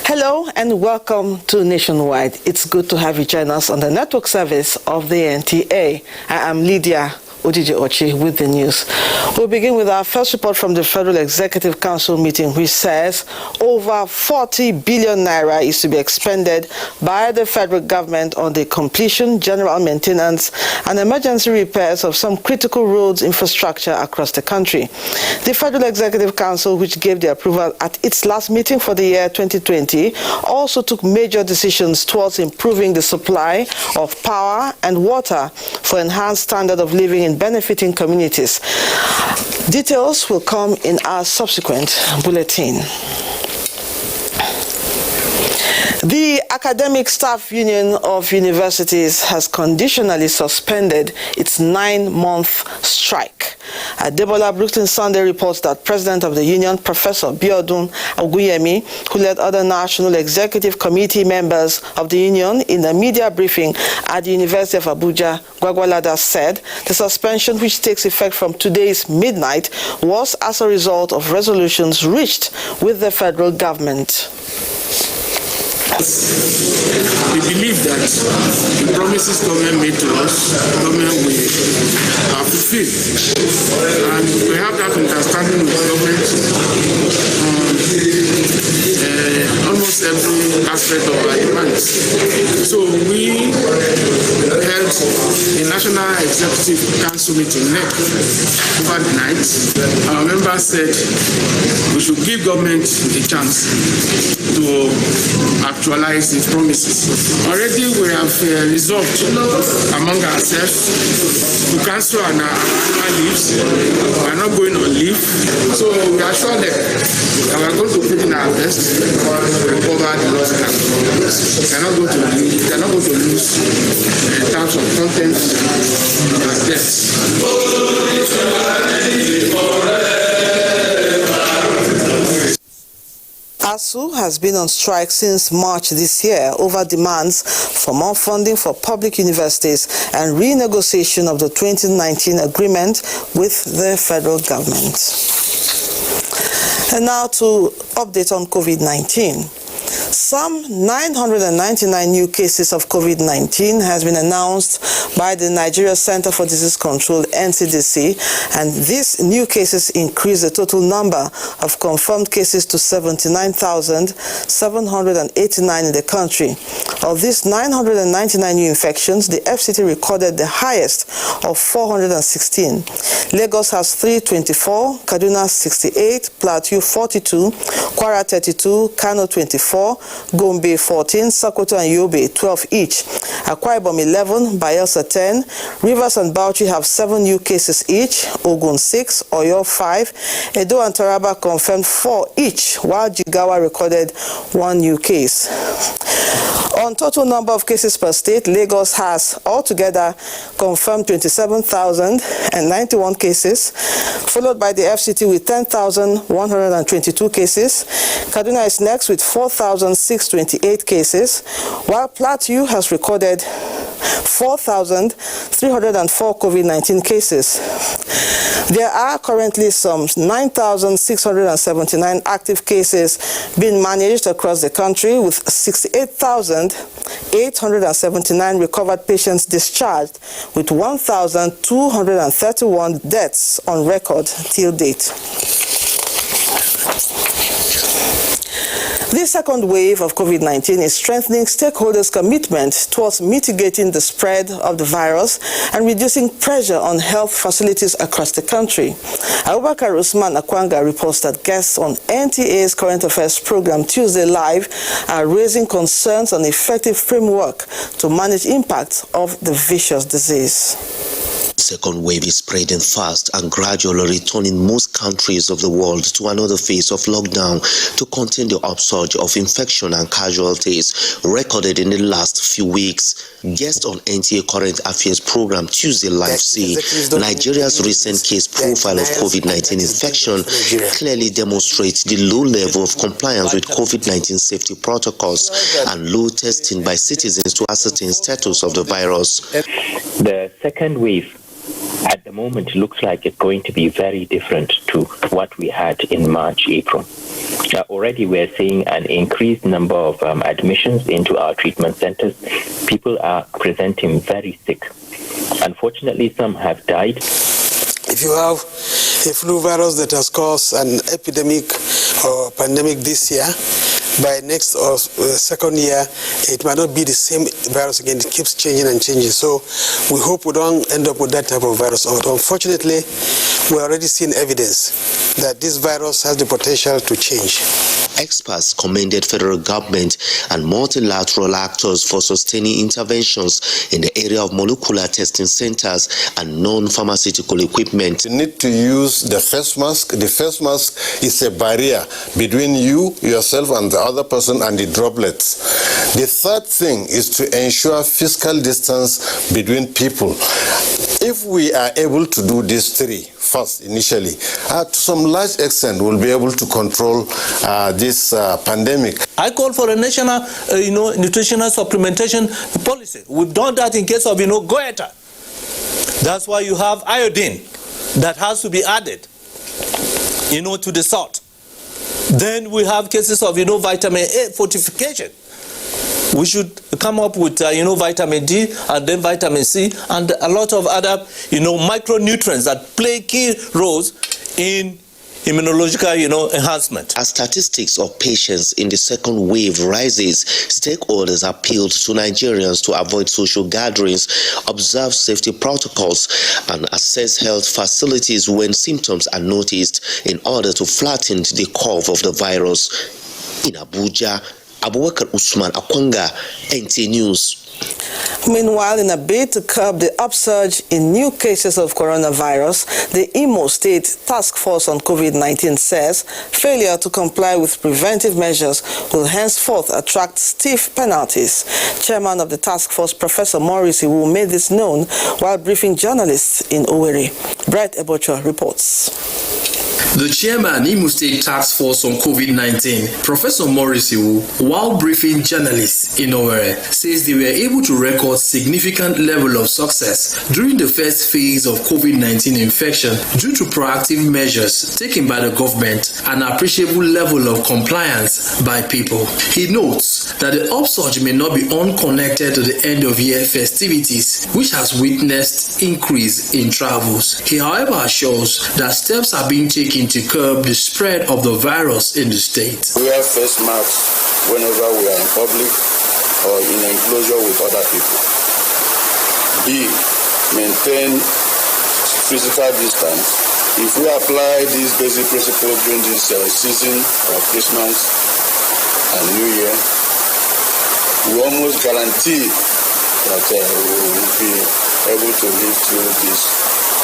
Hello and welcome to Nationwide. It's good to have you join us on the network service of the NTA. I am Lydia Ochi with the news. We'll begin with our first report from the Federal Executive Council meeting, which says over 40 billion naira is to be expended by the federal government on the completion, general maintenance, and emergency repairs of some critical roads infrastructure across the country. The Federal Executive Council, which gave the approval at its last meeting for the year 2020, also took major decisions towards improving the supply of power and water for enhanced standard of living in benefiting communities. Details will come in our subsequent bulletin. The Academic Staff Union of Universities has conditionally suspended its 9-month strike. Debola Brooklyn Sunday reports that President of the Union, Professor Biodun Oguyemi, who led other National Executive Committee members of the Union in a media briefing at the University of Abuja, Gwagwalada, said the suspension, which takes effect from today's midnight, was as a result of resolutions reached with the federal government. We believe that the promises government made to us, government will fulfill. And we have that understanding with government on almost every aspect of our demands. So we held a National Executive Council meeting over the night. Our members said we should give government a chance to actualize its promises. Already we have resolved among ourselves to cancel our annual leaves. We are not going on leave. So we assure them that we are going to put in our best to recover the lost time. We are not going to lose in terms of content and depth. ASU has been on strike since March this year over demands for more funding for public universities and renegotiation of the 2019 agreement with the federal government. And now to update on COVID-19. Some 999 new cases of COVID-19 has been announced by the Nigeria Center for Disease Control, NCDC, and these new cases increase the total number of confirmed cases to 79,789 in the country. Of these 999 new infections, the FCT recorded the highest of 416. Lagos has 324, Kaduna 68, Plateau 42, Kwara 32, Kano 24, Gombe 14, Sokoto and Yobe 12 each, Akwa Ibom 11, Bayelsa 10, Rivers and Bauchi have 7 new cases each, Ogun 6, Oyo 5, Edo and Taraba confirmed 4 each, while Jigawa recorded 1 new case. On total number of cases per state, Lagos has altogether confirmed 27,091 cases, followed by the FCT with 10,122 cases. Kaduna is next with 4,628 cases, while Plateau has recorded 4,304 COVID-19 cases. There are currently some 9,679 active cases being managed across the country, with 68,879 recovered patients discharged, with 1,231 deaths on record till date. This second wave of COVID-19 is strengthening stakeholders' commitment towards mitigating the spread of the virus and reducing pressure on health facilities across the country. Abubakar Usman Akwanga reports that guests on NTA's Current Affairs program Tuesday Live are raising concerns on effective framework to manage impact of the vicious disease. Second wave is spreading fast and gradually returning most countries of the world to another phase of lockdown to contain the upsurge of infection and casualties recorded in the last few weeks. Guests on NTA Current Affairs program Tuesday Live say Nigeria's recent case profile of COVID-19 infection clearly demonstrates the low level of compliance with COVID-19 safety protocols and low testing by citizens to ascertain status of the virus. The second wave at the moment looks like it's going to be very different to what we had in March, April. Already we're seeing an increased number of admissions into our treatment centers. People are presenting very sick. Unfortunately, some have died. If you have a flu virus that has caused an epidemic or pandemic this year, by next or second year, it might not be the same virus again. It keeps changing and changing. So we hope we don't end up with that type of virus. But unfortunately, we're already seeing evidence that this virus has the potential to change. Experts commended federal government and multilateral actors for sustaining interventions in the area of molecular testing centers and non-pharmaceutical equipment. You need to use the face mask. The face mask is a barrier between you, yourself, and the other person and the droplets. The third thing is to ensure physical distance between people. If we are able to do these three first initially, to some large extent we'll be able to control this pandemic. I call for a national nutritional supplementation policy. We've done that in case of goiter. That's why you have iodine that has to be added to the salt. Then we have cases of vitamin A fortification. We should come up with vitamin D and then vitamin C and a lot of other micronutrients that play key roles in immunological enhancement. As statistics of patients in the second wave rises, stakeholders appealed to Nigerians to avoid social gatherings, observe safety protocols, and assess health facilities when symptoms are noticed in order to flatten the curve of the virus. In Abuja, Abubakar Usman Akwanga, NTA News. Meanwhile, in a bid to curb the upsurge in new cases of coronavirus, the Imo State Task Force on COVID-19 says failure to comply with preventive measures will henceforth attract stiff penalties. Chairman of the task force, Professor Maurice Iwu, made this known while briefing journalists in Owerri. Bright Ebocha reports. The chairman, Imo State Task Force on COVID-19, Professor Maurice Iwu, while briefing journalists in Owerri, says they were able to record significant level of success during the first phase of COVID-19 infection due to proactive measures taken by the government and appreciable level of compliance by people. He notes that the upsurge may not be unconnected to the end of year festivities, which has witnessed increase in travels. He, however, assures that steps are being taken to curb the spread of the virus in the state. We wear face masks whenever we are in public or in an enclosure with other people. B, maintain physical distance. If we apply these basic principles during this season of Christmas and New Year, we almost guarantee that we will be able to live through this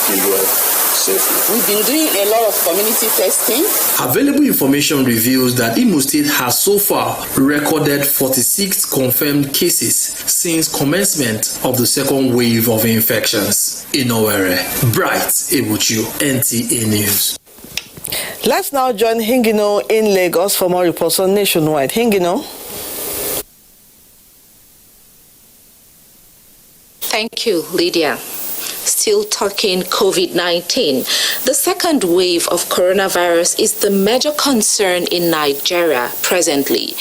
period safely. We've been doing a lot of community testing. Available information reveals that Imo State has so far recorded 46 confirmed cases since commencement of the second wave of infections in Owerri. Bright Ebochu, NTA News. Let's now join Hingino in Lagos for more reports on Nationwide. Hingino. Thank you, Lydia. Still talking COVID-19. The second wave of coronavirus is the major concern in Nigeria presently.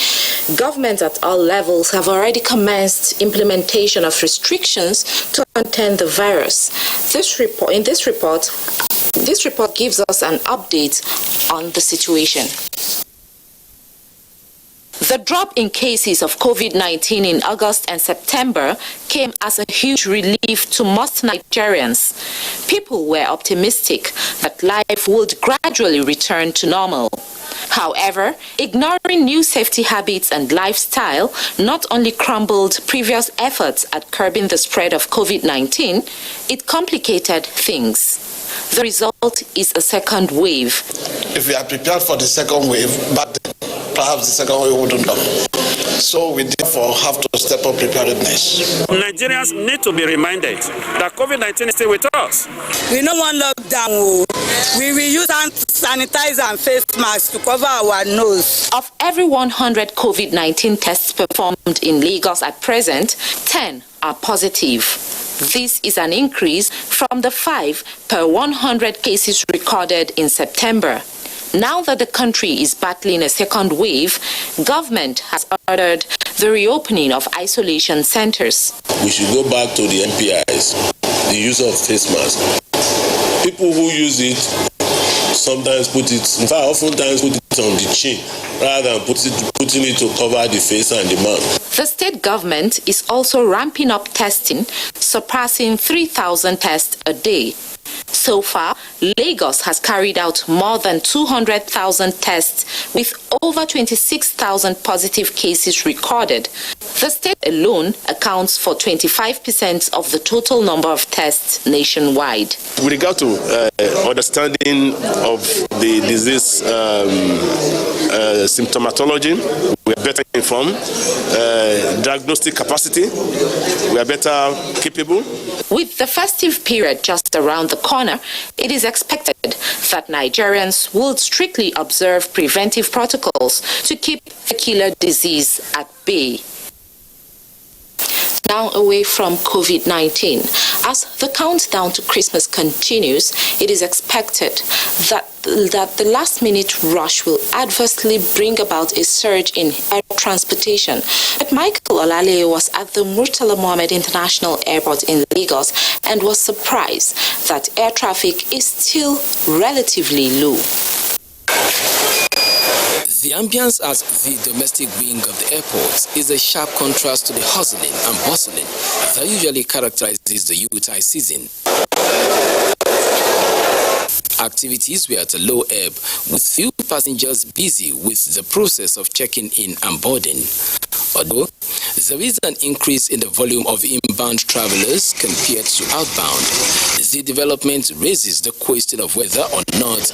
Governments at all levels have already commenced implementation of restrictions to contain the virus. This report gives us an update on the situation. The drop in cases of COVID-19 in August and September came as a huge relief to most Nigerians. People were optimistic that life would gradually return to normal. However, ignoring new safety habits and lifestyle not only crumbled previous efforts at curbing the spread of COVID-19, it complicated things. The result is a second wave. If we are prepared for the second wave, but perhaps the second wave wouldn't come. So we therefore have to step up preparedness. Nigerians need to be reminded that COVID-19 is still with us. We don't want lockdown. We will use hand sanitizer and face masks to cover our nose. Of every 100 COVID-19 tests performed in Lagos at present, 10 are positive. This is an increase from the 5 per 100 cases recorded in September. Now that the country is battling a second wave, government has ordered the reopening of isolation centers. We should go back to the NPIs, the use of face masks. People who use it sometimes oftentimes put it on the chin rather than putting it to cover the face and the mouth. The state government is also ramping up testing, surpassing 3,000 tests a day. So far, Lagos has carried out more than 200,000 tests with over 26,000 positive cases recorded. The state alone accounts for 25% of the total number of tests nationwide. With regard to understanding of the disease symptomatology, we are better informed. Diagnostic capacity, we are better capable. With the festive period just around the corner, it is expected that Nigerians will strictly observe preventive protocols to keep the killer disease at bay. Now away from COVID-19. As the countdown to Christmas continues, it is expected that the last-minute rush will adversely bring about a surge in air transportation. But Michael Olale was at the Murtala Mohammed International Airport in Lagos and was surprised that air traffic is still relatively low. The ambience at the domestic wing of the airport is a sharp contrast to the hustling and bustling that usually characterizes the Yuletide season. Activities were at a low ebb, with few passengers busy with the process of checking in and boarding. Although there is an increase in the volume of inbound travelers compared to outbound, the development raises the question of whether or not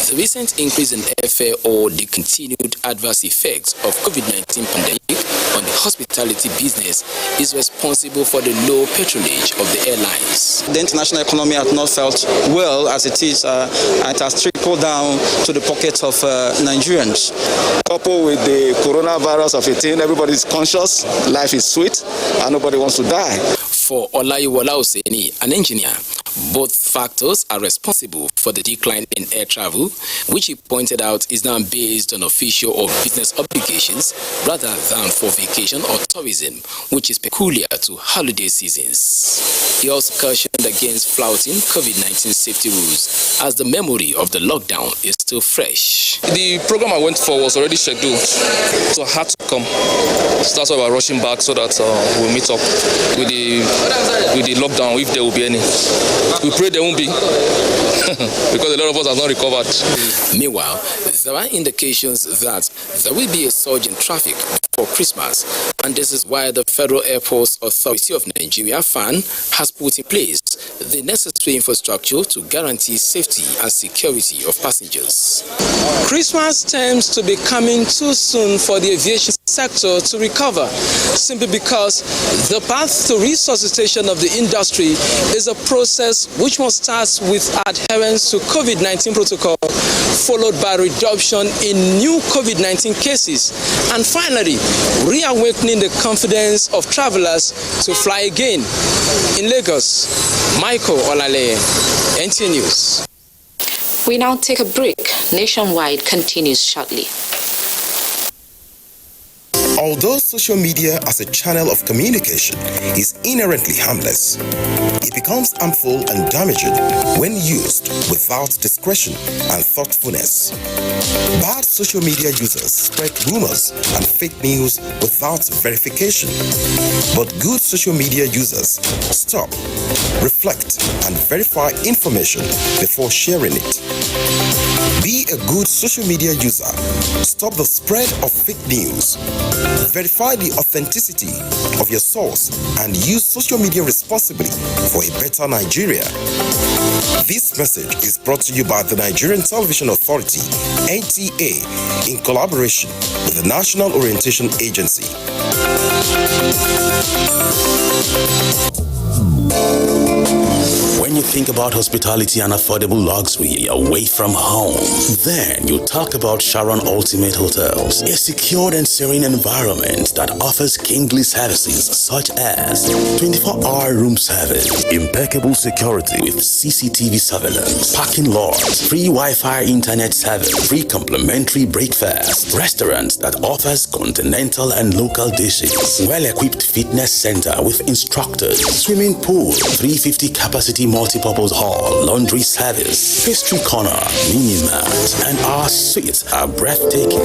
the recent increase in airfare or the continued adverse effects of COVID-19 pandemic on the hospitality business is responsible for the low patronage of the airlines. The international economy has not felt well as it is. It has trickled down to the pockets of Nigerians. Coupled with the coronavirus of 18, everybody is conscious, life is sweet, and nobody wants to die. For Olayiwola Oseni, an engineer, both factors are responsible for the decline in air travel, which he pointed out is now based on official or business obligations rather than for vacation or tourism, which is peculiar to holiday seasons. He also cautioned against flouting COVID-19 safety rules, as the memory of the lockdown is still fresh. The program I went for was already scheduled, so I had to come. So that's why we're rushing back so that we'll meet up with the lockdown, if there will be any. We pray there won't be, because a lot of us have not recovered. Meanwhile, there are indications that there will be a surge in traffic for Christmas, and this is why the Federal Airports Authority of Nigeria, FAN, has put in place the necessary infrastructure to guarantee safety and security of passengers. Christmas tends to be coming too soon for the aviation sector to recover, simply because the path to resuscitation of the industry is a process which must start with adherence to COVID-19 protocol, followed by reduction in new COVID-19 cases, and finally, reawakening the confidence of travelers to fly again. In Lagos, Michael Olale, NTA News. We now take a break. Nationwide continues shortly. Although social media as a channel of communication is inherently harmless, it becomes harmful and damaging when used without discretion and thoughtfulness. Bad social media users spread rumors and fake news without verification. But good social media users stop, reflect, and verify information before sharing it. Be a good social media user. Stop the spread of fake news. Verify the authenticity of your source and use social media responsibly for a better Nigeria. This message is brought to you by the Nigerian Television Authority, NTA, in collaboration with the National Orientation Agency. When you think about hospitality and affordable luxury away from home, then you talk about Sharon Ultimate Hotels, a secured and serene environment that offers kingly services such as 24-hour room service, impeccable security with CCTV surveillance, parking lots, free Wi-Fi internet service, free complimentary breakfast, restaurant that offers continental and local dishes, well-equipped fitness center with instructors, swimming pool, 350 capacity multi-purpose hall, laundry service, pastry corner, mini-mart, and our suites are breathtaking.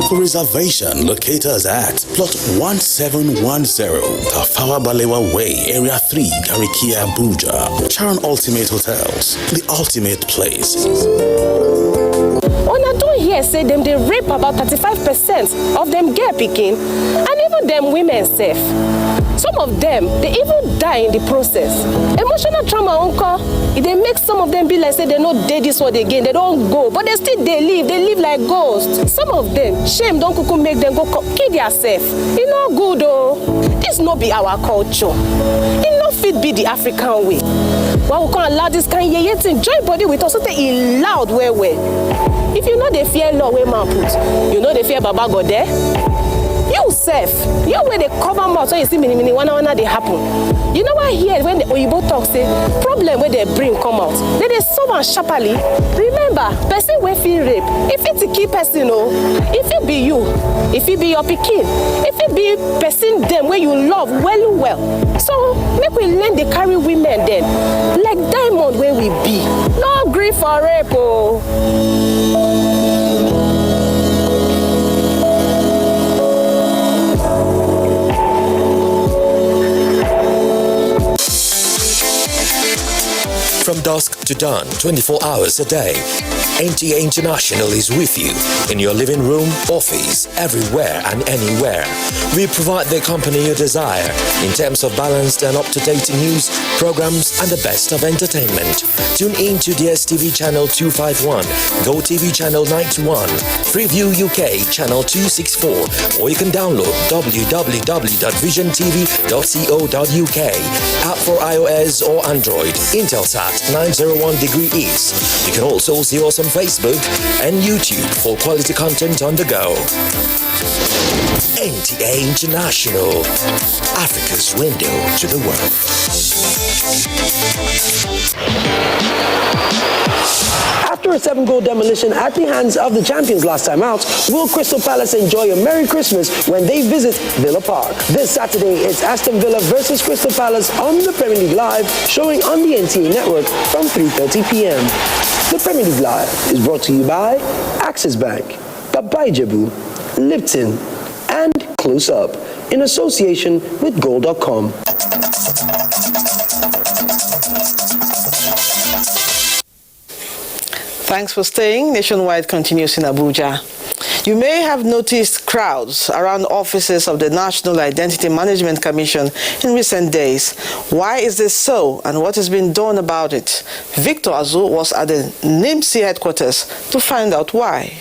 For reservation, locate us at plot 1710, Tafawa Balewa Way, Area 3, Garikia, Abuja. Sharon Ultimate Hotels, the ultimate place. Una don hear say dem dey rape about 35% of them girl pikin, and even them women sef. Some of them they even die in the process. Emotional trauma uncle, e dey make some of them be like say they no dey this world again, they don't go, but they still they live like ghosts. Some of them shame don kuku make them go kill themselves. E no good oh. This no be our culture. E no fit be the African way. Why we can't allow this kind of yeye thing join body with us so that e loud well. If you know they fear law where man put, you know they fear Baba God there. You self, you where they cover mouth so you see mini wanna they happen. You know what here when the Oyibo talk say problem where they bring come out, they solve and sharply. Remember, person wey feel rape, if it's a key person, oh, if it be you, if it be your pikin, if it be person them where you love well. So make we learn they carry women then, like diamond where we be. No grief for rape, oh. From dusk to dawn, 24 hours a day, NTA International is with you in your living room, office, everywhere and anywhere. We provide the company you desire in terms of balanced and up-to-date news, programs and the best of entertainment. Tune in to DSTV channel 251, GoTV channel 91, Freeview UK channel 264, or you can download www.visiontv.co.uk, app for iOS or Android, Intelsat 901 degree east. You can also see us on Facebook and YouTube for quality content on the go. NTA International, Africa's window to the world. After a 7-goal demolition at the hands of the champions last time out, will Crystal Palace enjoy a Merry Christmas when they visit Villa Park? This Saturday, it's Aston Villa versus Crystal Palace on the Premier League Live, showing on the NTA network from 3:30 p.m. The Premier League Live is brought to you by Access Bank, Baba Ijebu, Lipton, and Close Up, in association with Goal.com. Thanks for staying. Nationwide continues in Abuja. You may have noticed crowds around offices of the National Identity Management Commission in recent days. Why is this so, and what has been done about it? Victor Azu was at the NIMC headquarters to find out why.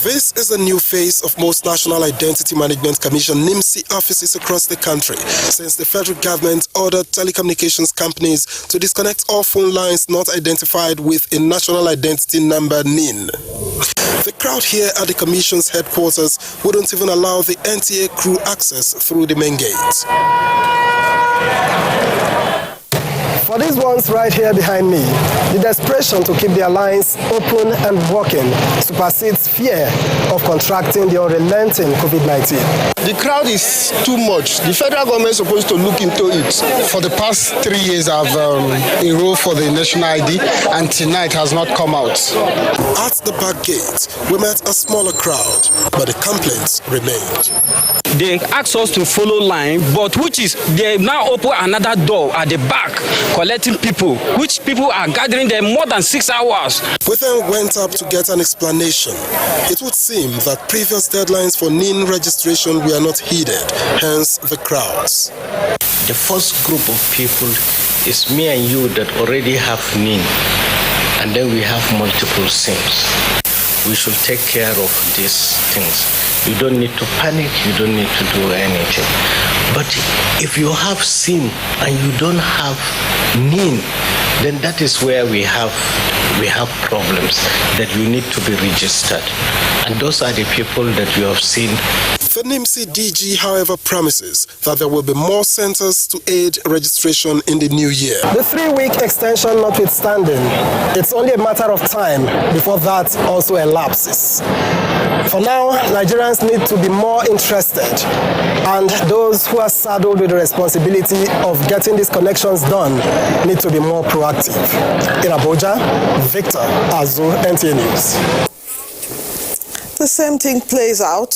This is a new phase of most National Identity Management Commission NIMC offices across the country since the federal government ordered telecommunications companies to disconnect all phone lines not identified with a national identity number NIN. The crowd here at the Commission's headquarters wouldn't even allow the NTA crew access through the main gate. For these ones right here behind me, the desperation to keep their lines open and working supersedes fear of contracting the unrelenting COVID-19. The crowd is too much. The federal government is supposed to look into it. For the past 3 years, I've enrolled for the national ID, and tonight has not come out. At the back gate, we met a smaller crowd, but the complaints remained. They asked us to follow line, but which is they now open another door at the back, collecting people, which people are gathering there more than 6 hours. We then went up to get an explanation. It would seem that previous deadlines for NIN registration were not heeded, hence the crowds. The first group of people is me and you that already have NIN, and then we have multiple SIMs. We should take care of these things. You don't need to panic, you don't need to do anything. But if you have SIM and you don't have NIN, then that is where we have problems, that you need to be registered. And those are the people that you have seen. The NIMC DG, however, promises that there will be more centers to aid registration in the new year. The 3-week extension notwithstanding, it's only a matter of time before that also elapses. For now, Nigerians need to be more interested, and those who are saddled with the responsibility of getting these connections done need to be more proactive. In Abuja, Victor Azu, NTA News. The same thing plays out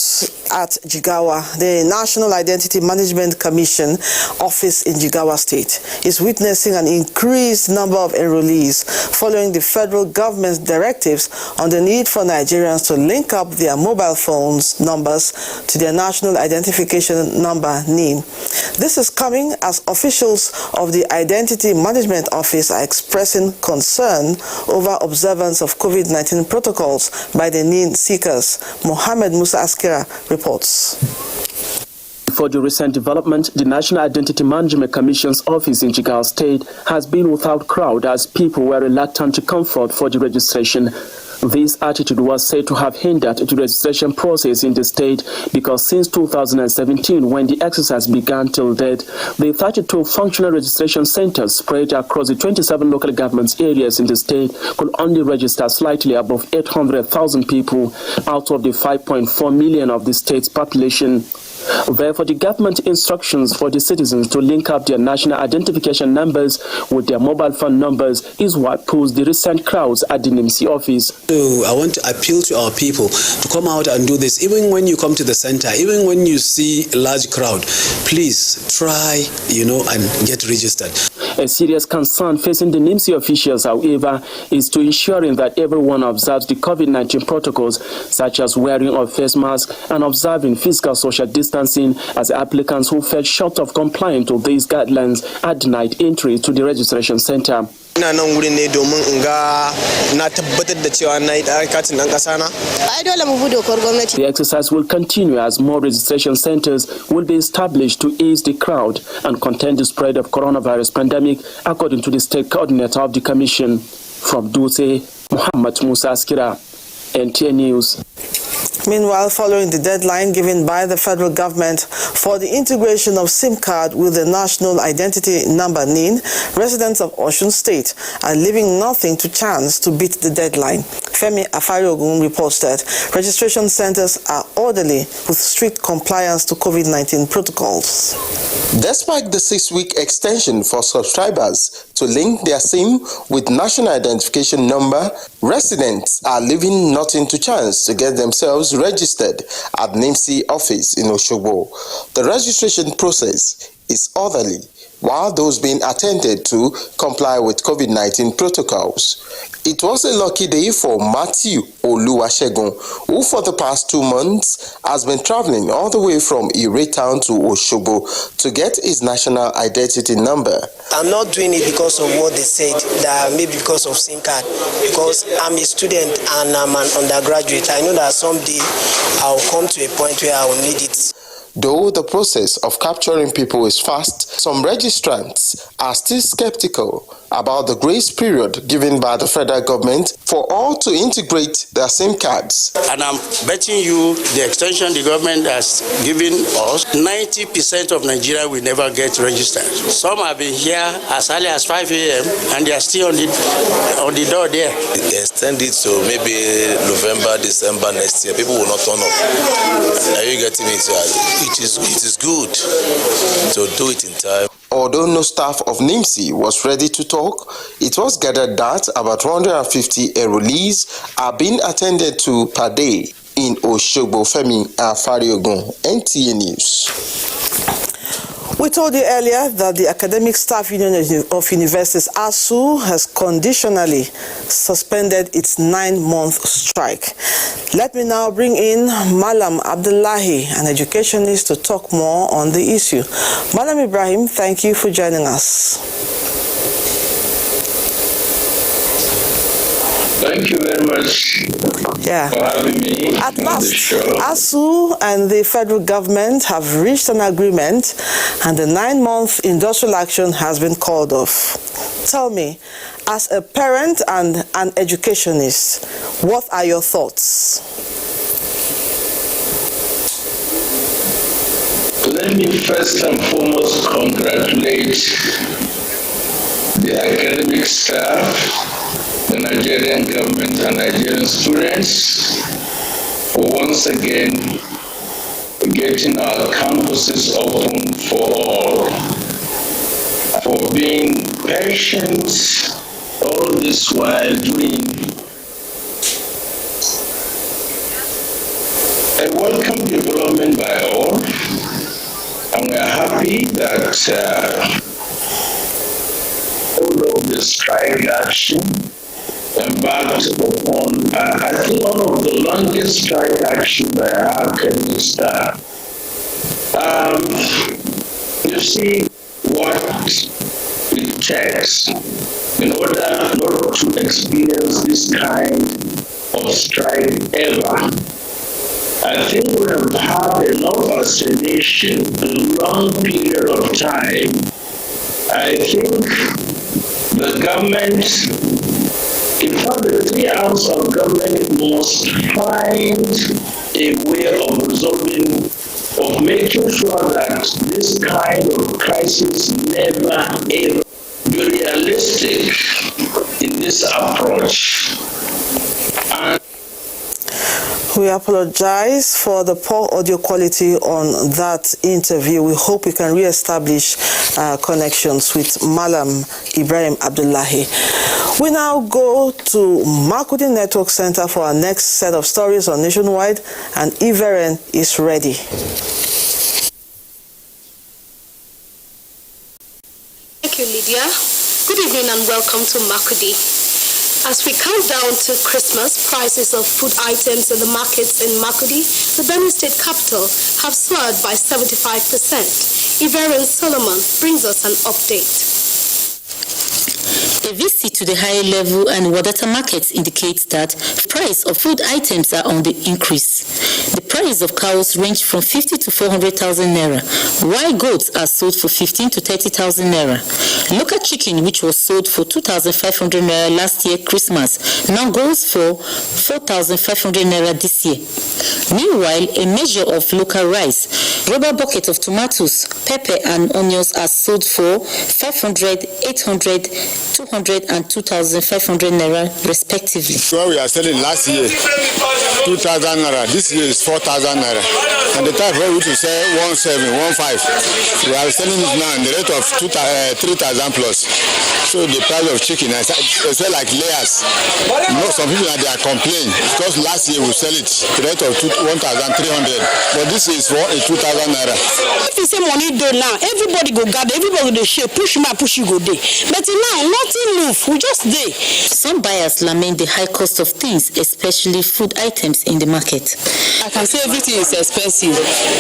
at Jigawa. The National Identity Management Commission office in Jigawa State is witnessing an increased number of enrollees following the federal government's directives on the need for Nigerians to link up their mobile phones numbers to their National Identification Number NIN. This is coming as officials of the Identity Management Office are expressing concern over observance of COVID-19 protocols by the NIN seekers. Mohammed Musa Askira reports. For the recent development, the National Identity Management Commission's office in Jigawa State has been without crowd as people were reluctant to come forth for the registration. This attitude was said to have hindered the registration process in the state because since 2017, when the exercise began till date, the 32 functional registration centers spread across the 27 local government areas in the state could only register slightly above 800,000 people out of the 5.4 million of the state's population. Therefore, the government instructions for the citizens to link up their national identification numbers with their mobile phone numbers is what pulls the recent crowds at the NIMC office. So I want to appeal to our people to come out and do this. Even when you come to the center, even when you see a large crowd, please try, and get registered. A serious concern facing the NIMC officials, however, is to ensuring that everyone observes the COVID-19 protocols, such as wearing of face masks and observing physical social distancing, as applicants who fell short of complying to these guidelines are denied entry to the registration center. The exercise will continue as more registration centers will be established to ease the crowd and contain the spread of coronavirus pandemic, according to the state coordinator of the commission. From Dutse, Muhammad Musa Askira, NTA News. Meanwhile, following the deadline given by the federal government for the integration of SIM card with the National Identity Number NIN, residents of Osun State are leaving nothing to chance to beat the deadline. Femi Afariogun reports that registration centers are orderly with strict compliance to COVID-19 protocols. Despite the 6-week extension for subscribers to link their SIM with National Identification Number, residents are leaving nothing to chance to get themselves registered at NIMC office in Osogbo. The registration process is orderly, while those being attended to comply with COVID-19 protocols. It was a lucky day for Matthew Oluwasegun, who for the past 2 months has been traveling all the way from Ire Town to Osogbo to get his national identity number. I'm not doing it because of what they said, that maybe because of SIM card, because I'm a student and I'm an undergraduate. I know that someday I'll come to a point where I will need it. Though the process of capturing people is fast, some registrants are still skeptical about the grace period given by the federal government for all to integrate their SIM cards. And I'm betting you the extension the government has given us, 90% of Nigeria will never get registered. Some have been here as early as 5 a.m. and they are still on the door there. Extend it to maybe November, December next year. People will not turn up. Are you getting it? It is good to do it in time. Although no staff of NIMSI was ready to talk, it was gathered that about 150 enrollees are being attended to per day in Oshogbo. Femi Afariogun, NTA News. We told you earlier that the Academic Staff Union of Universities, ASU, has conditionally suspended its 9-month strike. Let me now bring in Malam Abdullahi, an educationist, to talk more on the issue. Malam Ibrahim, thank you for joining us. Thank you very much for having me. At last, ASU and the federal government have reached an agreement and the 9-month industrial action has been called off. Tell me, as a parent and an educationist, what are your thoughts? Let me first and foremost congratulate the academic staff, the Nigerian government and Nigerian students for once again getting our campuses open for all, for being patient all this while doing a welcome development by all, and we are happy that all of the strike action embarked upon, I think, one of the longest strike action by our academic staff. You see what it takes in order not to experience this kind of strike ever. I think we have had enough as a nation, a long period of time. I think the government, in fact, the 3 arms of government must find a way of resolving, of making sure that this kind of crisis never ever be realistic in this approach. We apologize for the poor audio quality on that interview. We hope we can re-establish connections with Malam Ibrahim Abdullahi. We now go to Makurdi Network Center for our next set of stories on Nationwide, and Iveren is ready. Thank you, Lydia. Good evening and welcome to Makurdi. As we count down to Christmas, prices of food items in the markets in Makurdi, the Benue State capital, have soared by 75%. Iveren Solomon brings us an update. A visit to the high level and Wadata markets indicates that the price of food items are on the increase. The price of cows range from 50 to 400,000 naira, while goats are sold for 15 to 30,000 naira. Local chicken, which was sold for 2,500 naira last year Christmas, now goes for 4,500 naira this year. Meanwhile, a measure of local rice, rubber bucket of tomatoes, pepper and onions are sold for 500, 800, 200 and 2,500 naira respectively. What we are selling last year, 2,000 naira. This year is 4,000 naira. And the type where we to sell 1,700, 1,500. We are selling it now in the rate of 3,000 plus. So the price of chicken, I sell like layers. You know, some people they are complaining because last year we sell it the rate of 1,300, but this is 2,000 naira. If you say money do now, everybody go gather, everybody go share, push me, push you go there. But now, nothing move, we just there. Some buyers lament the high cost of things, especially food items in the market. I can say everything is expensive,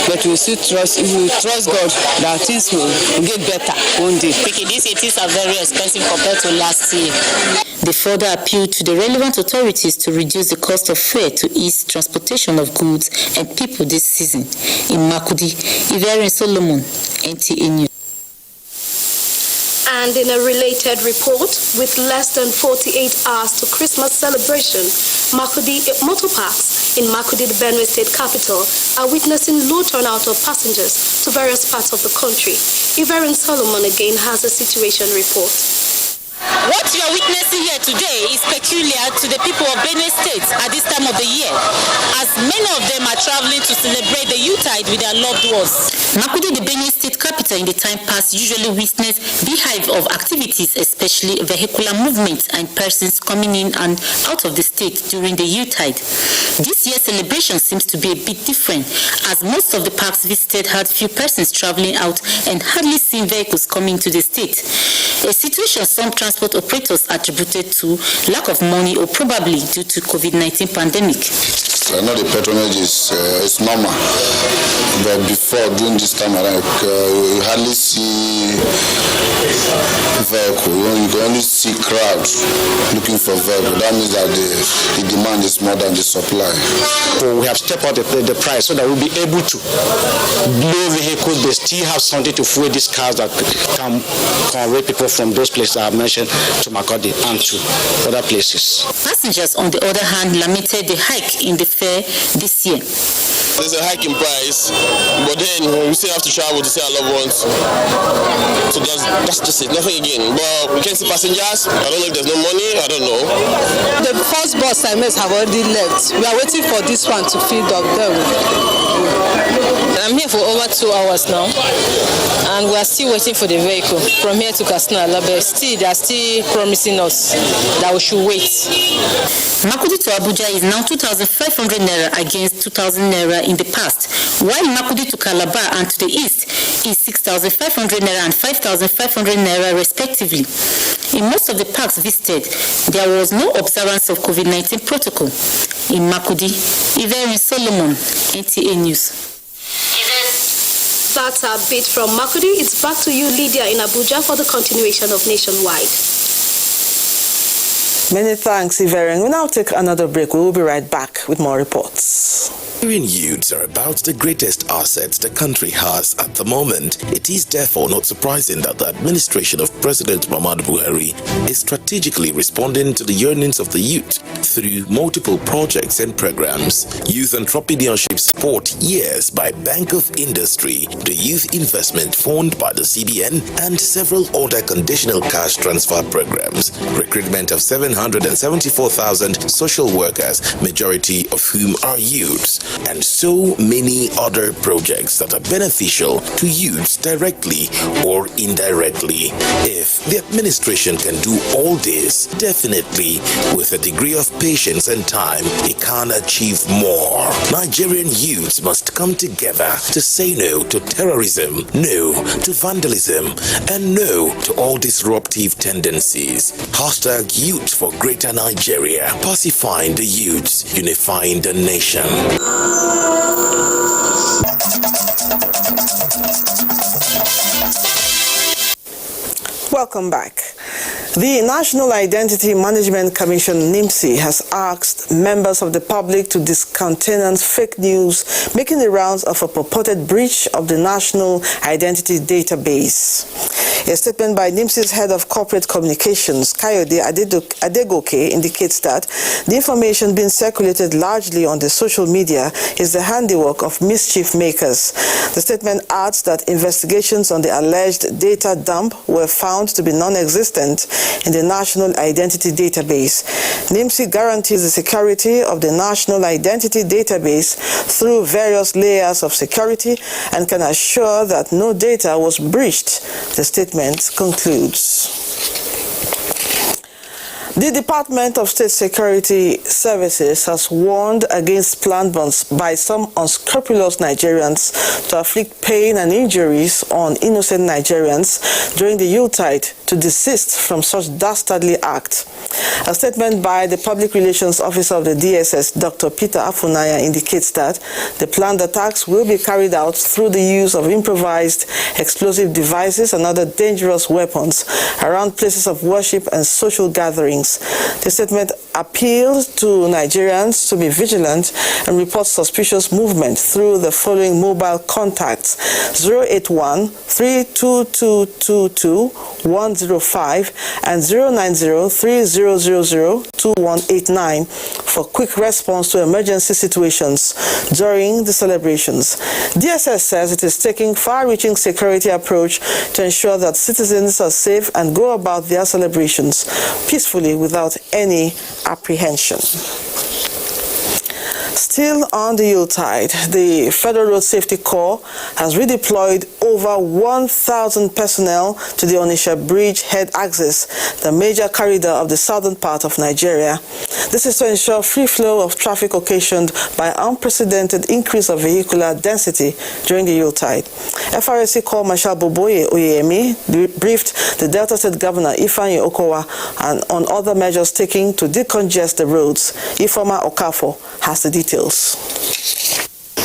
but we still trust God that things will get better one day. Okay, these things are very expensive compared to last year. They further appealed to the relevant authorities to reduce the cost of fare to ease transportation of goods and people this season. In Makurdi, Iveren Solomon, NTA News. And in a related report, with less than 48 hours to Christmas celebration, Makurdi motor parks in Makurdi, the Benue State capital, are witnessing low turnout of passengers to various parts of the country. Iverin Solomon again has a situation report. What you are witnessing here today is peculiar to the people of Benue State at this time of the year, as many of them are traveling to celebrate the Yuletide with their loved ones. Makurdi, the Benue State capital, in the time past usually witnessed beehive of activities, especially vehicular movements and persons coming in and out of the state during the Yuletide. This year's celebration seems to be a bit different, as most of the parks visited had few persons traveling out and hardly seen vehicles coming to the state. A situation some transport operators attributed to lack of money or probably due to COVID-19 pandemic. I know the patronage is normal, but before, during this time around, you hardly see vehicle. You can only see crowd looking for vehicle. That means that the demand is more than the supply. So we have stepped out the price so that we'll be able to low vehicles, they still have something to fuel these cars that can convey people from those places I have mentioned to Makurdi and to other places. Passengers, on the other hand, lamented the hike in the fare this year. There's a hike in price, but then we still have to travel to see our loved ones. So that's just it, nothing again. But we can see passengers. I don't know if there's no money, I don't know. The first bus I missed have already left. We are waiting for this one to fill up them. I'm here for over 2 hours now, and we are still waiting for the vehicle from here to Katsina. But still, they are still promising us that we should wait. Makurdi to Abuja is now 2,500 naira against 2,000 naira in the past, while Makurdi to Calabar and to the east is 6,500 naira and 5,500 naira respectively. In most of the parks visited, there was no observance of COVID-19 protocol. In Makurdi, Iverin Solomon, NTA News. That's our bit from Makurdi. It's back to you, Lydia, in Abuja for the continuation of Nationwide. Many thanks, Iverin. We'll now take another break. We will be right back with more reports. Nigerian youths are about the greatest assets the country has at the moment. It is therefore not surprising that the administration of President Muhammadu Buhari is strategically responding to the yearnings of the youth through multiple projects and programs. Youth entrepreneurship support years by Bank of Industry, the Youth Investment Fund by the CBN, and several other conditional cash transfer programs. Recruitment of 774,000 social workers, majority of whom are youths, and so many other projects that are beneficial to youths directly or indirectly. If the administration can do all this, definitely with a degree of patience and time, it can achieve more. Nigerian youths must come together to say no to terrorism, no to vandalism, and no to all disruptive tendencies. Hashtag Youth for Greater Nigeria. Pacifying the youths, unifying the nation. Welcome back. The National Identity Management Commission, NIMC, has asked members of the public to discountenance fake news making the rounds of a purported breach of the National Identity Database. A statement by NIMC's head of corporate communications, Kayode Adegoke, indicates that the information being circulated largely on the social media is the handiwork of mischief makers. The statement adds that investigations on the alleged data dump were found to be non-existent in the National Identity Database. NIMC guarantees the security of the National Identity Database through various layers of security and can assure that no data was breached, the statement concludes. The Department of State Security Services has warned against planned by some unscrupulous Nigerians to afflict pain and injuries on innocent Nigerians during the Yuletide to desist from such dastardly act. A statement by the Public Relations Officer of the DSS, Dr. Peter Afunaya, indicates that the planned attacks will be carried out through the use of improvised explosive devices and other dangerous weapons around places of worship and social gatherings. The statement appealed to Nigerians to be vigilant and report suspicious movement through the following mobile contacts: 081-3222-105 and 090-3000-2189 for quick response to emergency situations during the celebrations. DSS says it is taking far-reaching security approach to ensure that citizens are safe and go about their celebrations peacefully without any apprehension. Still on the Yuletide, the Federal Road Safety Corps has redeployed over 1,000 personnel to the Onitsha Bridge head axis, the major corridor of the southern part of Nigeria. This is to ensure free flow of traffic occasioned by unprecedented increase of vehicular density during the Yuletide. FRSC Corps Marshal Boboye Oyemi briefed the Delta State Governor Ifeanyi Okowa and on other measures taken to decongest the roads. Ifeoma Okafor has the details.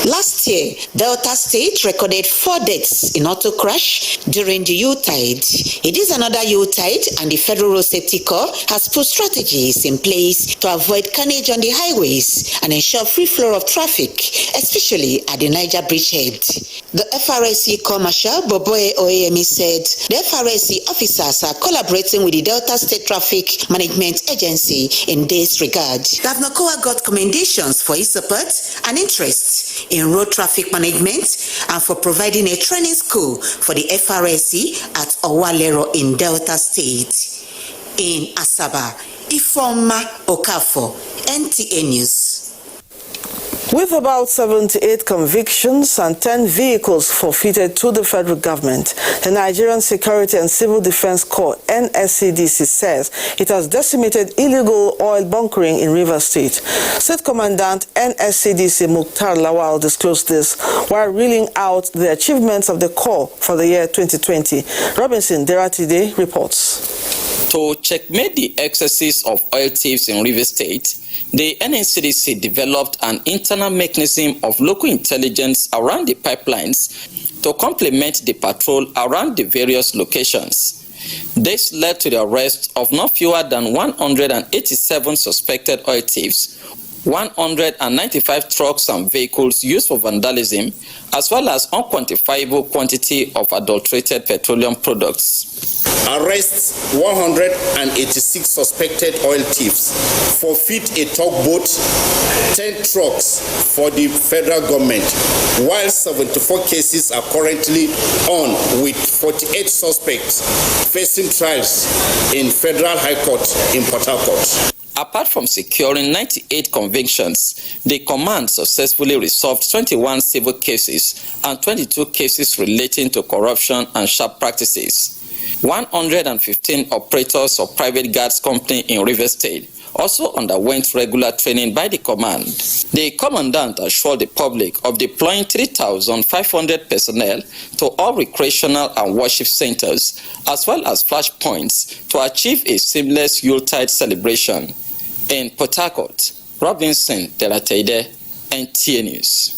Last year, Delta State recorded 4 deaths in auto crash during the Yuletide. It is another Yuletide, and the Federal Road Safety Corps has put strategies in place to avoid carnage on the highways and ensure free flow of traffic, especially at the Niger Bridgehead. The FRSC Corps Marshal Boboye Oyemi said the FRSC officers are collaborating with the Delta State Traffic Management Agency in this regard. Governor Kowa got commendations for his support and interest in road traffic management and for providing a training school for the FRSC at Owalero in Delta State. In Asaba, Ifeoma Okafor, NTA News. With about 78 convictions and 10 vehicles forfeited to the federal government, the Nigerian Security and Civil Defense Corps, NSCDC, says it has decimated illegal oil bunkering in Rivers State. State Commandant NSCDC Mukhtar Lawal disclosed this while reeling out the achievements of the Corps for the year 2020. Robinson Deratide reports. To checkmate the excesses of oil thieves in Rivers State, the NSCDC developed an internal mechanism of local intelligence around the pipelines to complement the patrol around the various locations. This led to the arrest of not fewer than 187 suspected oil thieves, 195 trucks and vehicles used for vandalism, as well as unquantifiable quantity of adulterated petroleum products. Arrests 186 suspected oil thieves, forfeit a tugboat, 10 trucks for the federal government, while 74 cases are currently on with 48 suspects facing trials in Federal High Court in Port Harcourt. Apart from securing 98 convictions, the command successfully resolved 21 civil cases and 22 cases relating to corruption and sharp practices. 115 operators of private guards company in Rivers State also underwent regular training by the command. The commandant assured the public of deploying 3,500 personnel to all recreational and worship centers, as well as flashpoints, to achieve a seamless Yuletide celebration. In Port Harcourt, Robinson Deratide, NTA News.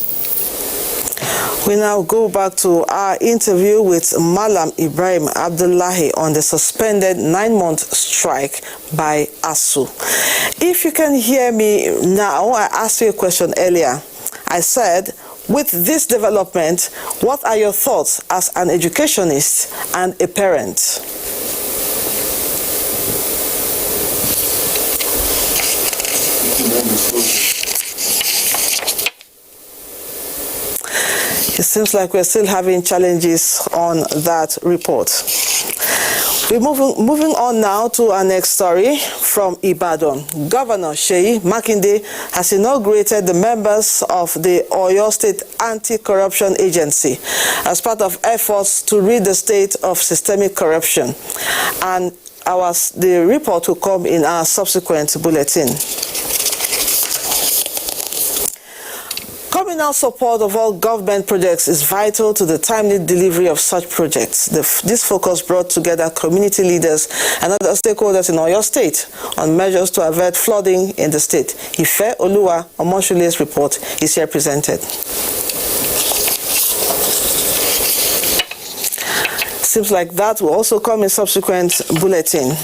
We now go back to our interview with Malam Ibrahim Abdullahi on the suspended 9-month strike by ASU. If you can hear me now, I asked you a question earlier. I said, with this development, what are your thoughts as an educationist and a parent? It seems like we're still having challenges on that report. We're moving on now to our next story from Ibadan. Governor Seyi Makinde has inaugurated the members of the Oyo State Anti-Corruption Agency as part of efforts to rid the state of systemic corruption. And the report will come in our subsequent bulletin. Communal support of all government projects is vital to the timely delivery of such projects. This focus brought together community leaders and other stakeholders in Oyo State on measures to avert flooding in the state. Ife Oluwa Omoshule's report is here presented. Seems like that will also come in subsequent bulletin.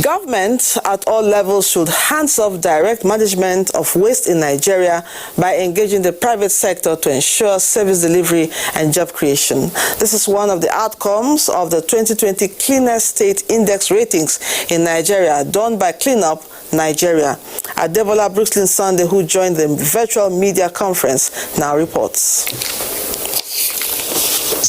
Government at all levels should hands off direct management of waste in Nigeria by engaging the private sector to ensure service delivery and job creation. This is one of the outcomes of the 2020 Cleanest State Index ratings in Nigeria done by Cleanup Nigeria. Adebola Brooklyn Sunday, who joined the virtual media conference, now reports.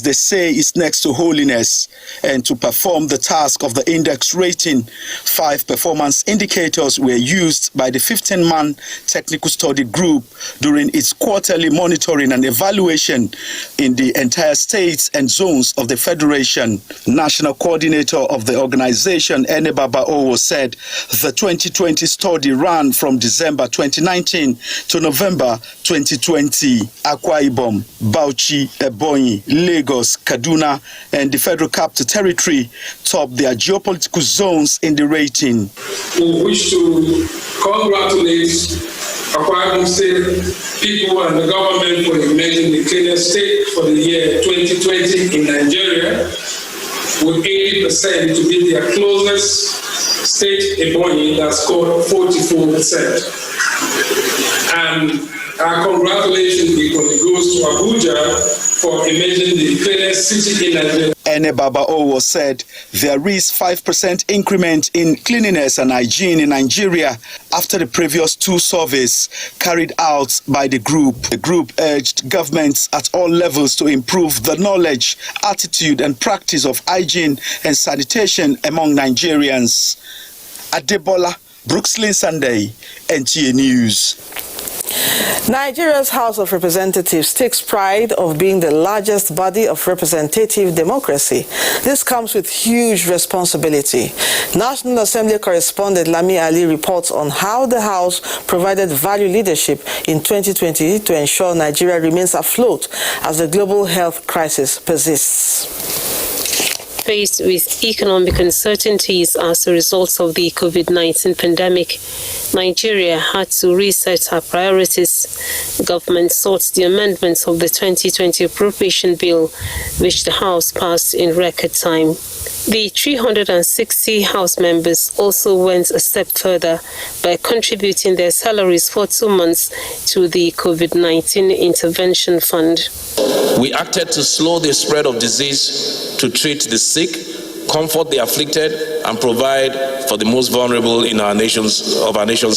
They say is next to holiness, and to perform the task of the index rating, 5 performance indicators were used by the 15-man technical study group during its quarterly monitoring and evaluation in the entire states and zones of the Federation. National coordinator of the organization, Enebaba Owo, said the 2020 study ran from December 2019 to November 2020. Akwa Ibom, Bauchi, Ebonyi, Lagos, Kaduna, and the Federal Capital Territory top their geopolitical zones in the rating. We wish to congratulate Akwa Ibom State people and the government for emerging the cleanest state for the year 2020 in Nigeria, with 80% to be their closest state, Ebonyi, that scored 44%. And our congratulations equally goes to Abuja for emerging the cleanest city in Nigeria. Enebaba Owo said there is 5% increment in cleanliness and hygiene in Nigeria after the previous 2 surveys carried out by the group. The group urged governments at all levels to improve the knowledge, attitude, and practice of hygiene and sanitation among Nigerians. Adebola Brooklyn Sunday, NTA News. Nigeria's House of Representatives takes pride of being the largest body of representative democracy. This comes with huge responsibility. National Assembly correspondent Lami Ali reports on how the House provided value leadership in 2020 to ensure Nigeria remains afloat as the global health crisis persists. Faced with economic uncertainties as a result of the COVID-19 pandemic, Nigeria had to reset her priorities. The government sought the amendments of the 2020 appropriation bill, which the House passed in record time. The 360 House members also went a step further by contributing their salaries for 2 months to the COVID-19 intervention fund. We acted to slow the spread of disease, to treat the sick, comfort the afflicted, and provide for the most vulnerable in our nation's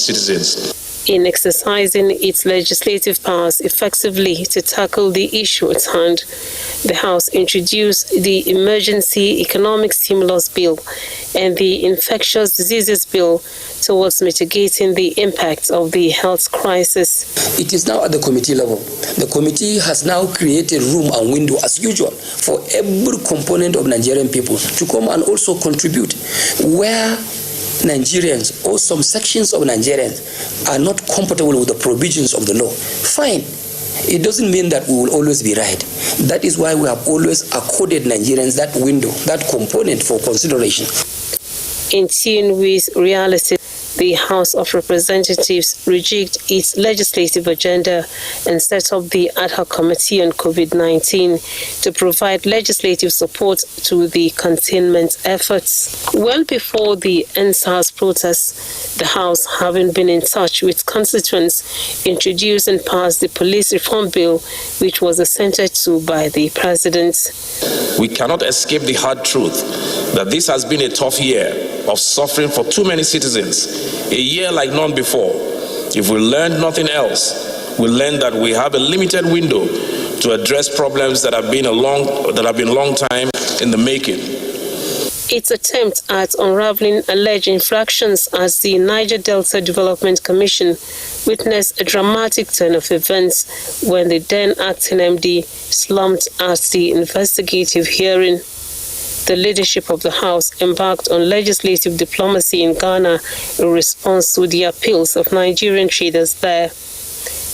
citizens. In exercising its legislative powers effectively to tackle the issue at hand, the House introduced the Emergency Economic Stimulus Bill and the Infectious Diseases Bill towards mitigating the impact of the health crisis. It is now at the committee level. The committee has now created room and window, as usual, for every component of Nigerian people to come and also contribute. Where Nigerians or some sections of Nigerians are not compatible with the provisions of the law, fine. It doesn't mean that we will always be right. That is why we have always accorded Nigerians that window, that component for consideration. In tune with reality, the House of Representatives rejigged its legislative agenda and set up the ad hoc committee on COVID-19 to provide legislative support to the containment efforts. Well before the NSAS protests, the House, having been in touch with constituents, introduced and passed the police reform bill, which was assented to by the President. We cannot escape the hard truth that this has been a tough year of suffering for too many citizens, a year like none before. If we learned nothing else, we learned that we have a limited window to address problems that have been a long time in the making. Its attempt at unraveling alleged infractions as the Niger Delta Development Commission witnessed a dramatic turn of events when the then acting MD slumped at the investigative hearing. The leadership of the House embarked on legislative diplomacy in Ghana in response to the appeals of Nigerian traders there.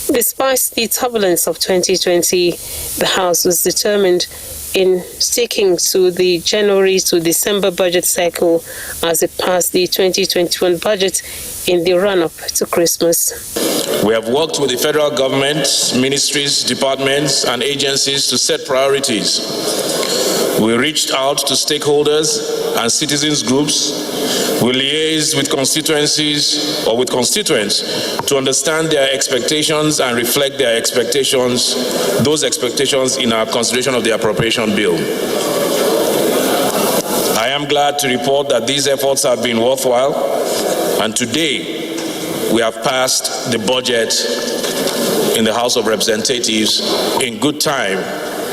Despite the turbulence of 2020, the House was determined in sticking to the January to December budget cycle as it passed the 2021 budget in the run-up to Christmas. We have worked with the federal government, ministries, departments, and agencies to set priorities. We reached out to stakeholders and citizens groups. We liaise with constituencies or with constituents to understand their expectations and reflect their expectations, those expectations in our consideration of the appropriation bill. I am glad to report that these efforts have been worthwhile, and today we have passed the budget in the House of Representatives in good time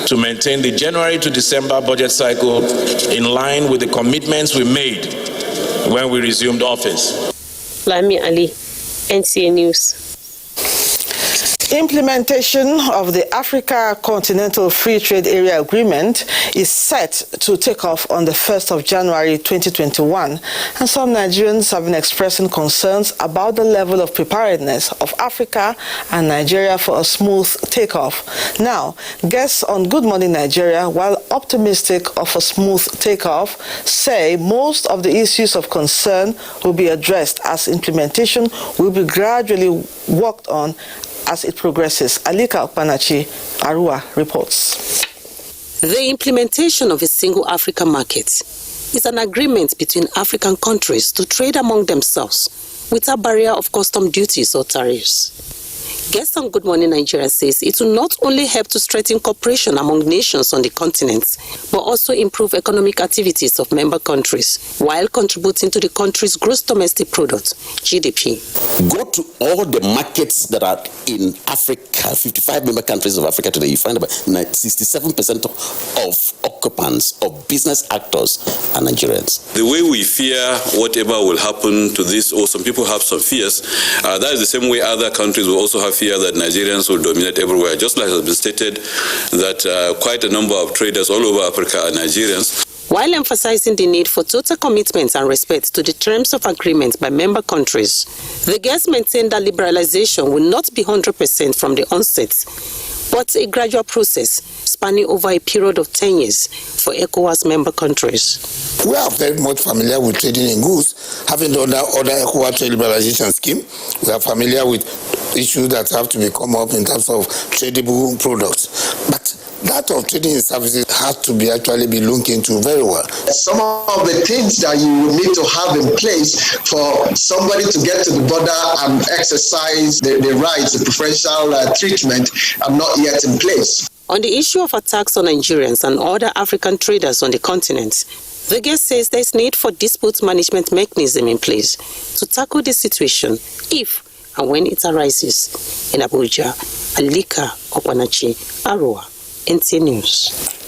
to maintain the January to December budget cycle in line with the commitments we made when we resumed office. Lami Ali, NTA News. Implementation of the Africa Continental Free Trade Area Agreement is set to take off on the 1st of January 2021, and some Nigerians have been expressing concerns about the level of preparedness of Africa and Nigeria for a smooth takeoff. Now, guests on Good Morning Nigeria, while optimistic of a smooth takeoff, say most of the issues of concern will be addressed as implementation will be gradually worked on as it progresses. Alika Okpanachi, Arua reports. The implementation of a single African market is an agreement between African countries to trade among themselves without barrier of custom duties or tariffs. Guest on Good Morning Nigeria says it will not only help to strengthen cooperation among nations on the continent, but also improve economic activities of member countries while contributing to the country's gross domestic product, GDP. Go to all the markets that are in Africa, 55 member countries of Africa today, you find about 67% of occupants, of business actors are Nigerians. The way we fear whatever will happen to this, or some people have some fears, that is the same way other countries will also have fear that Nigerians will dominate everywhere. Just like has been stated that quite a number of traders all over Africa are Nigerians. While emphasizing the need for total commitment and respect to the terms of agreement by member countries, the guests maintain that liberalization will not be 100% from the onset, but a gradual process spanning over a period of 10 years for ECOWAS member countries. We are very much familiar with trading in goods, having done that other ECOWAS trade liberalization scheme. We are familiar with issues that have to be come up in terms of tradable products. But that of trading in services has to be actually be looked into very well. Some of the things that you will need to have in place for somebody to get to the border and exercise the rights, the preferential treatment, are not yet in place. On the issue of attacks on Nigerians and other African traders on the continent, the guest says there is need for dispute management mechanism in place to tackle the situation if and when it arises. In Abuja, Alika Okpanachi, Arua, NTA News.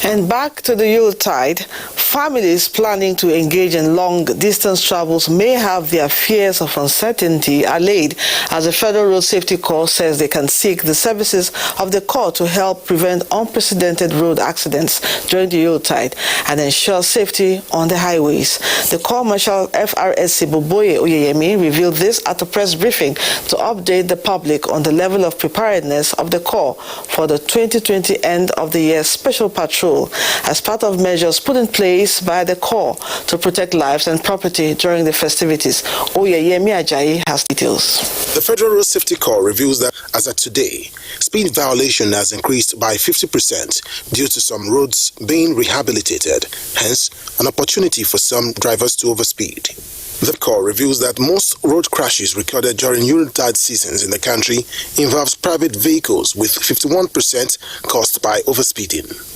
And back to the Yuletide, families planning to engage in long-distance travels may have their fears of uncertainty allayed as the Federal Road Safety Corps says they can seek the services of the Corps to help prevent unprecedented road accidents during the Yuletide and ensure safety on the highways. The Corps Marshal FRSC Boboye Oyeyemi revealed this at a press briefing to update the public on the level of preparedness of the Corps for the 2020 end-of-the-year special patrol as part of measures put in place by the Corps to protect lives and property during the festivities. Oyeyemi Ajayi has details. The Federal Road Safety Corps reveals that as of today, speed violation has increased by 50% due to some roads being rehabilitated, hence an opportunity for some drivers to overspeed. The Corps reveals that most road crashes recorded during Yuletide seasons in the country involves private vehicles, with 51% caused by overspeeding.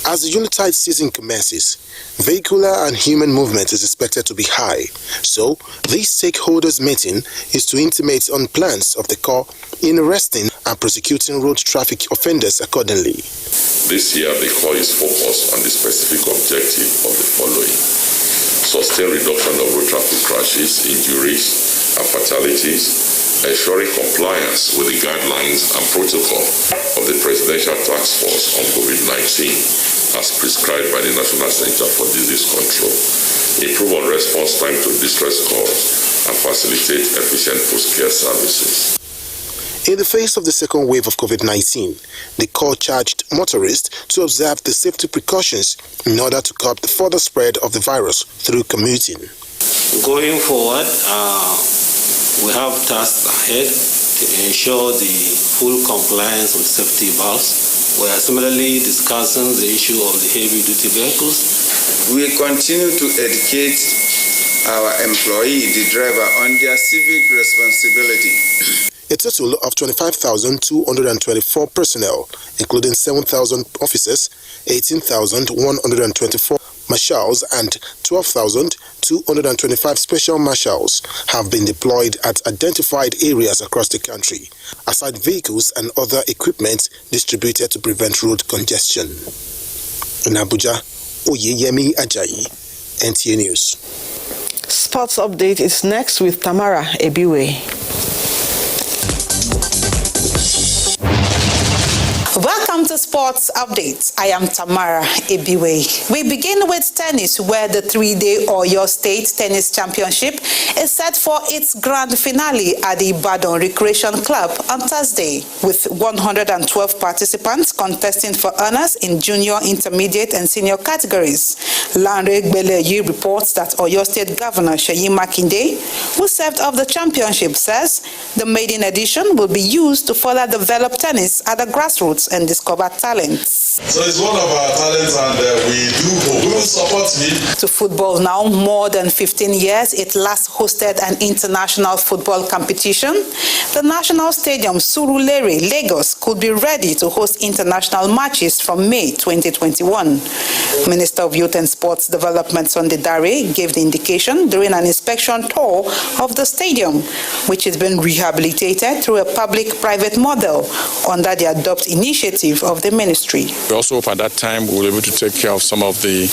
As the Yuletide season commences, vehicular and human movement is expected to be high. So, this stakeholders meeting is to intimate on plans of the Corps in arresting and prosecuting road traffic offenders accordingly. This year, the Corps is focused on the specific objective of the following: sustain reduction of road traffic crashes, injuries, and fatalities, ensuring compliance with the guidelines and protocol of the Presidential Task Force on COVID-19 as prescribed by the National Center for Disease Control, improve on response time to distress calls, and facilitate efficient post-care services. In the face of the second wave of COVID-19, the Corps charged motorists to observe the safety precautions in order to curb the further spread of the virus through commuting. Going forward, we have tasks ahead to ensure the full compliance with safety valves We are similarly discussing the issue of the heavy-duty vehicles. We continue to educate our employee, the driver, on their civic responsibility. A total of 25,224 personnel, including 7,000 officers, 18,124 marshals, and 12,225 special marshals have been deployed at identified areas across the country, aside vehicles and other equipment distributed to prevent road congestion. In Abuja, Oyeyemi Ajayi, NTA News. Sports update is next with Tamara Ebiwe. Welcome to Sports Updates. I am Tamara Ebiwe. We begin with tennis, where the 3-day Oyo State Tennis Championship is set for its grand finale at the Ibadan Recreation Club on Thursday, with 112 participants contesting for honors in junior, intermediate, and senior categories. Lanre Gbeleyi reports that Oyo State Governor Seyi Makinde, who served of the championship, says the maiden edition will be used to further develop tennis at the grassroots and discover talents. So it's one of our talents, and we will support him. To football now, more than 15 years it last hosted an international football competition. The National Stadium Surulere, Lagos, could be ready to host international matches from May 2021. Minister of Youth and Sports Development Sunday Dare gave the indication during an inspection tour of the stadium, which has been rehabilitated through a public-private model under the ADOPT initiative of the ministry. We also hope at that time we will be able to take care of some of the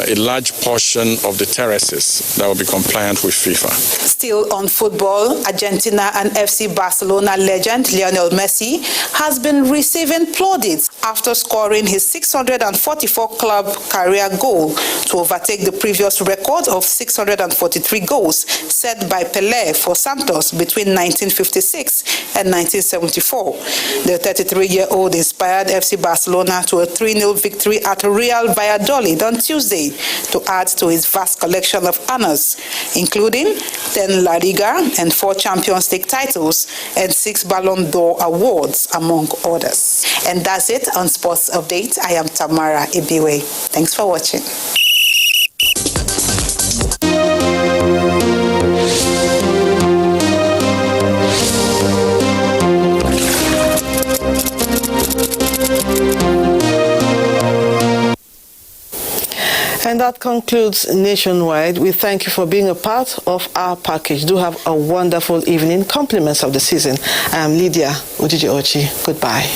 a large portion of the terraces that will be compliant with FIFA. Still on football, Argentina and FC Barcelona legend Lionel Messi has been receiving plaudits after scoring his 644 club career goal to overtake the previous record of 643 goals set by Pelé for Santos between 1956 and 1974. The 33-year-old inspired FC Barcelona to a 3-0 victory at Real Valladolid on Tuesday to add to his vast collection of honors, including 10 La Liga and 4 Champions League titles and 6 Ballon d'Or awards, among others. And that's it on Sports Update. I am Tamara Ebiwe. Thanks for watching. And that concludes Nationwide. We thank you for being a part of our package. Do have a wonderful evening. Compliments of the season. I am Lydia Ojiji Ochi. Goodbye.